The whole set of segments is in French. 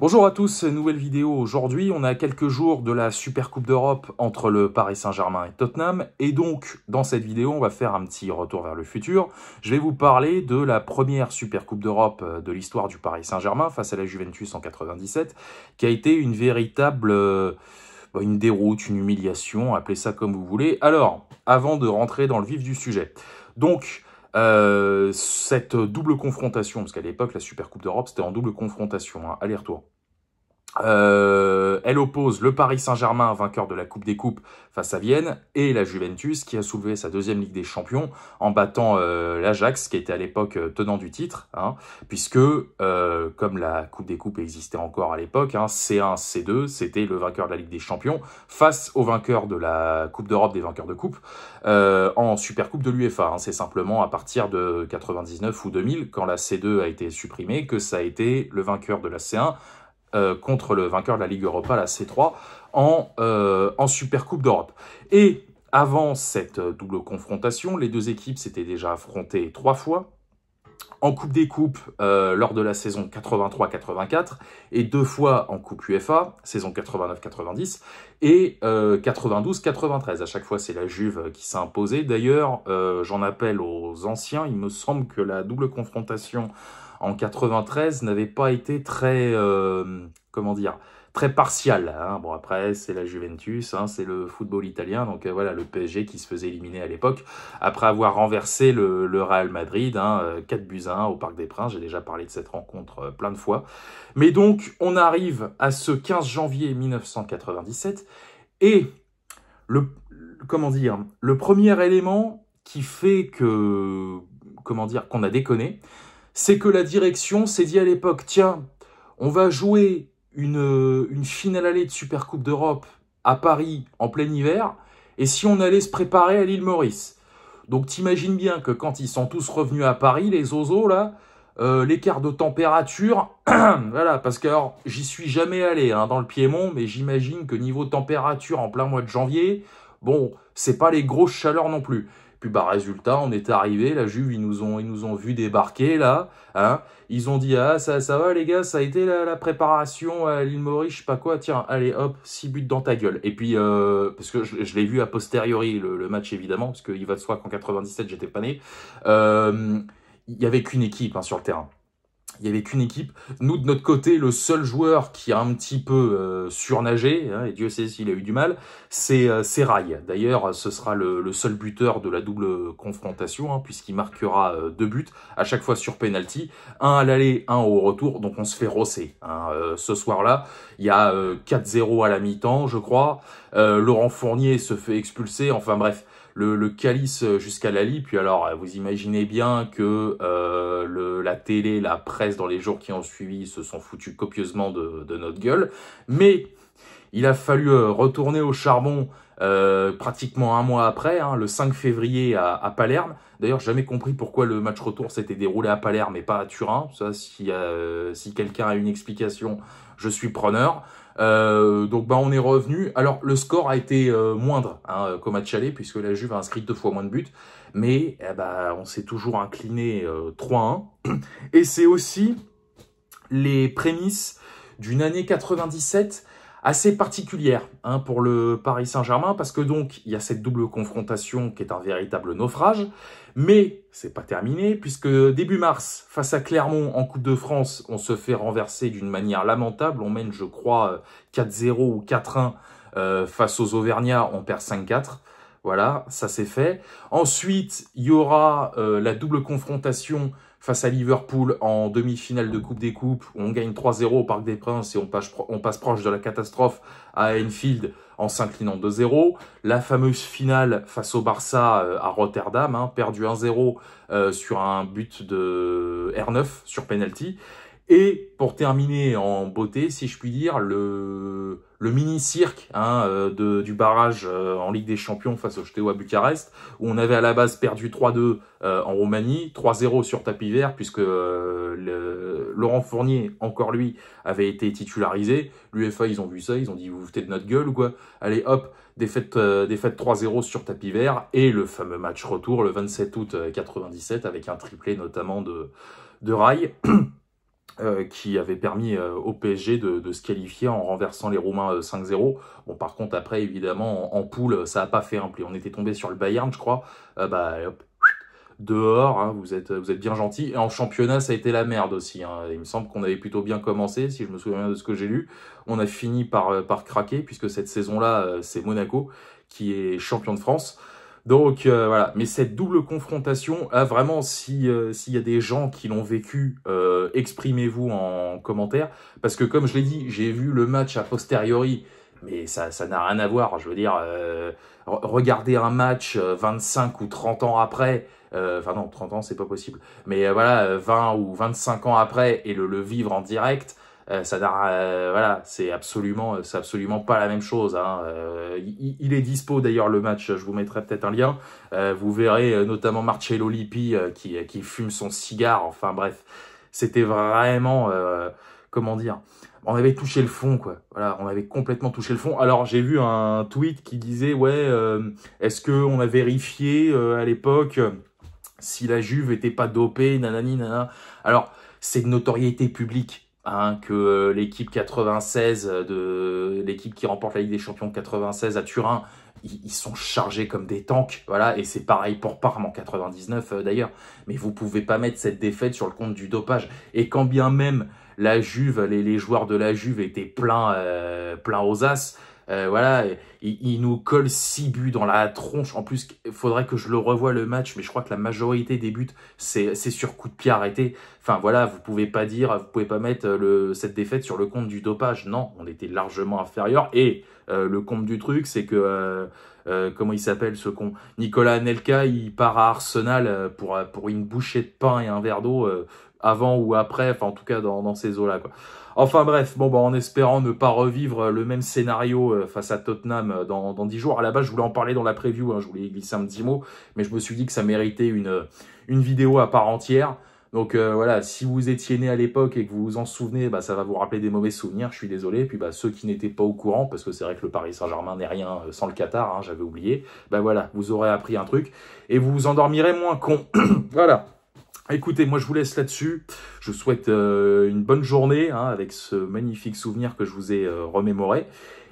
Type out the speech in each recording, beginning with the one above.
Bonjour à tous, nouvelle vidéo aujourd'hui. On est à quelques jours de la Super Coupe d'Europe entre le Paris Saint-Germain et Tottenham. Et donc, dans cette vidéo, on va faire un petit retour vers le futur. Je vais vous parler de la première Super Coupe d'Europe de l'histoire du Paris Saint-Germain face à la Juventus en 97, qui a été une véritable une déroute, une humiliation, appelez ça comme vous voulez. Alors, avant de rentrer dans le vif du sujet, donc, cette double confrontation, parce qu'à l'époque, la Super Coupe d'Europe, c'était en double confrontation, hein, aller-retour. Elle oppose le Paris Saint-Germain, vainqueur de la Coupe des Coupes face à Vienne, et la Juventus qui a soulevé sa deuxième Ligue des Champions en battant l'Ajax, qui était à l'époque tenant du titre, hein, puisque comme la Coupe des Coupes existait encore à l'époque, hein, C1, C2, c'était le vainqueur de la Ligue des Champions face au vainqueur de la Coupe d'Europe des vainqueurs de Coupe en Super Coupe de l'UEFA. Hein. C'est simplement à partir de 99 ou 2000, quand la C2 a été supprimée, que ça a été le vainqueur de la C1 contre le vainqueur de la Ligue Europa, la C3, en Super Coupe d'Europe. Et avant cette double confrontation, les deux équipes s'étaient déjà affrontées 3 fois, en Coupe des Coupes lors de la saison 83-84 et 2 fois en Coupe UEFA, saison 89-90 et 92-93. À chaque fois, c'est la Juve qui s'est imposée. D'ailleurs, j'en appelle aux anciens, il me semble que la double confrontation en 93 n'avait pas été très, comment dire, très partial. Hein. Bon, après, c'est la Juventus, hein, c'est le football italien. Donc voilà, le PSG qui se faisait éliminer à l'époque, après avoir renversé le Real Madrid, hein, 4-1 au Parc des Princes. J'ai déjà parlé de cette rencontre plein de fois. Mais donc, on arrive à ce 15 janvier 1997. Et, le premier élément qui fait que, qu'on a déconné, c'est que la direction s'est dit à l'époque, tiens, on va jouer une finale allée de Super Coupe d'Europe à Paris en plein hiver, et si on allait se préparer à l'île Maurice. Donc t'imagines bien que quand ils sont tous revenus à Paris, les zozos là, l'écart de température, voilà, parce que alors j'y suis jamais allé hein, dans le Piémont, mais j'imagine que niveau température en plein mois de janvier, bon, c'est pas les grosses chaleurs non plus. Puis bah résultat, on est arrivé, la Juve, ils nous ont vu débarquer là, hein. Ils ont dit ah ça va les gars, ça a été la préparation à l'île Maurice, je sais pas quoi, tiens, allez hop, 6 buts dans ta gueule. Et puis parce que je l'ai vu a posteriori le match évidemment, parce qu'il va de soi qu'en 97 j'étais pas né. Il y avait qu'une équipe hein, sur le terrain. Il n'y avait qu'une équipe. Nous, de notre côté, le seul joueur qui a un petit peu surnagé, hein, et Dieu sait s'il a eu du mal, c'est Rai. D'ailleurs, ce sera le seul buteur de la double confrontation, hein, puisqu'il marquera 2 buts, à chaque fois sur penalty, un à l'aller, un au retour, donc on se fait rosser. Hein. Ce soir-là, il y a 4-0 à la mi-temps, je crois. Laurent Fournier se fait expulser, enfin bref. Le calice jusqu'à la lie. Puis alors, vous imaginez bien que la télé, la presse, dans les jours qui ont suivi, se sont foutus copieusement de notre gueule. Mais il a fallu retourner au charbon pratiquement un mois après, hein, le 5 février à Palerme. D'ailleurs, j'ai jamais compris pourquoi le match retour s'était déroulé à Palerme et pas à Turin. Ça, si quelqu'un a une explication, je suis preneur. Donc on est revenu. Alors le score a été moindre hein, qu'au match aller puisque la Juve a inscrit 2 fois moins de buts, mais on s'est toujours incliné 3-1. Et c'est aussi les prémices d'une année 97 assez particulière hein, pour le Paris Saint-Germain, parce que donc il y a cette double confrontation qui est un véritable naufrage, mais c'est pas terminé, puisque début mars, face à Clermont en Coupe de France, on se fait renverser d'une manière lamentable, on mène je crois 4-0 ou 4-1 face aux Auvergnats, on perd 5-4. Voilà, ça c'est fait. Ensuite, il y aura la double confrontation face à Liverpool en demi-finale de Coupe des Coupes, où on gagne 3-0 au Parc des Princes et on passe proche de la catastrophe à Anfield en s'inclinant 2-0. La fameuse finale face au Barça à Rotterdam, hein, perdu 1-0 sur un but de R9 sur penalty. Et pour terminer en beauté, si je puis dire, le mini-cirque hein, du barrage en Ligue des Champions face au Steaua Bucarest, où on avait à la base perdu 3-2 en Roumanie, 3-0 sur tapis vert, puisque Laurent Fournier, encore lui, avait été titularisé. L'UEFA, ils ont vu ça, ils ont dit, vous vous foutez de notre gueule ou quoi? Allez hop, défaite 3-0 sur tapis vert, et le fameux match retour le 27 août 97, avec un triplé notamment de Rai. qui avait permis au PSG de se qualifier en renversant les Roumains 5-0. Bon, par contre, après, évidemment, en poule, ça n'a pas fait un pli. On était tombé sur le Bayern, je crois. Bah, hop, dehors, hein, vous êtes bien gentil. Et en championnat, ça a été la merde aussi. Hein. Il me semble qu'on avait plutôt bien commencé, si je me souviens bien de ce que j'ai lu. On a fini par craquer, puisque cette saison-là, c'est Monaco qui est champion de France. Donc voilà, mais cette double confrontation, vraiment, s'il y a des gens qui l'ont vécu, exprimez-vous en commentaire, parce que comme je l'ai dit, j'ai vu le match a posteriori, mais ça n'a rien à voir. Je veux dire, regarder un match 25 ou 30 ans après, enfin non, 30 ans c'est pas possible, mais voilà, 20 ou 25 ans après et le vivre en direct, ça n'a, voilà, c'est absolument pas la même chose. Hein. Il est dispo d'ailleurs le match, je vous mettrai peut-être un lien. Vous verrez notamment Marcello Lippi qui fume son cigare. Enfin bref, c'était vraiment, comment dire, on avait touché le fond, quoi. Voilà, on avait complètement touché le fond. Alors j'ai vu un tweet qui disait ouais, est-ce que on a vérifié à l'époque si la Juve était pas dopée, nanani, nanana. Alors c'est de notoriété publique. Hein, que l'équipe 96 de l'équipe qui remporte la Ligue des Champions 96 à Turin, ils sont chargés comme des tanks, voilà, et c'est pareil pour Parme en 99 d'ailleurs. Mais vous pouvez pas mettre cette défaite sur le compte du dopage. Et quand bien même la Juve, les joueurs de la Juve étaient pleins aux as. Voilà, il nous colle 6 buts dans la tronche. En plus, il faudrait que je le revoie le match, mais je crois que la majorité des buts, c'est sur coup de pied arrêté. Enfin voilà, vous pouvez pas mettre cette défaite sur le compte du dopage. Non, on était largement inférieur. Et le compte du truc, c'est que comment il s'appelle ce con, Nicolas Anelka, il part à Arsenal pour une bouchée de pain et un verre d'eau avant ou après, enfin en tout cas dans ces eaux-là, quoi. Enfin bref, bon bah en espérant ne pas revivre le même scénario face à Tottenham dans 10 jours. À la base, je voulais en parler dans la preview, hein, je voulais glisser un petit mot, mais je me suis dit que ça méritait une vidéo à part entière. Donc voilà, si vous étiez né à l'époque et que vous vous en souvenez, bah, ça va vous rappeler des mauvais souvenirs, je suis désolé. Et puis bah, ceux qui n'étaient pas au courant, parce que c'est vrai que le Paris Saint-Germain n'est rien sans le Qatar, hein, j'avais oublié, bah voilà, vous aurez appris un truc et vous vous endormirez moins con. Voilà. Écoutez, moi je vous laisse là-dessus. Je vous souhaite une bonne journée hein, avec ce magnifique souvenir que je vous ai remémoré.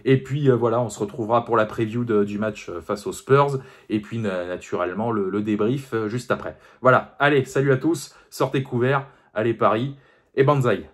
Et puis voilà, on se retrouvera pour la preview du match face aux Spurs. Et puis naturellement le débrief juste après. Voilà, allez, salut à tous, sortez couverts, allez Paris et banzai.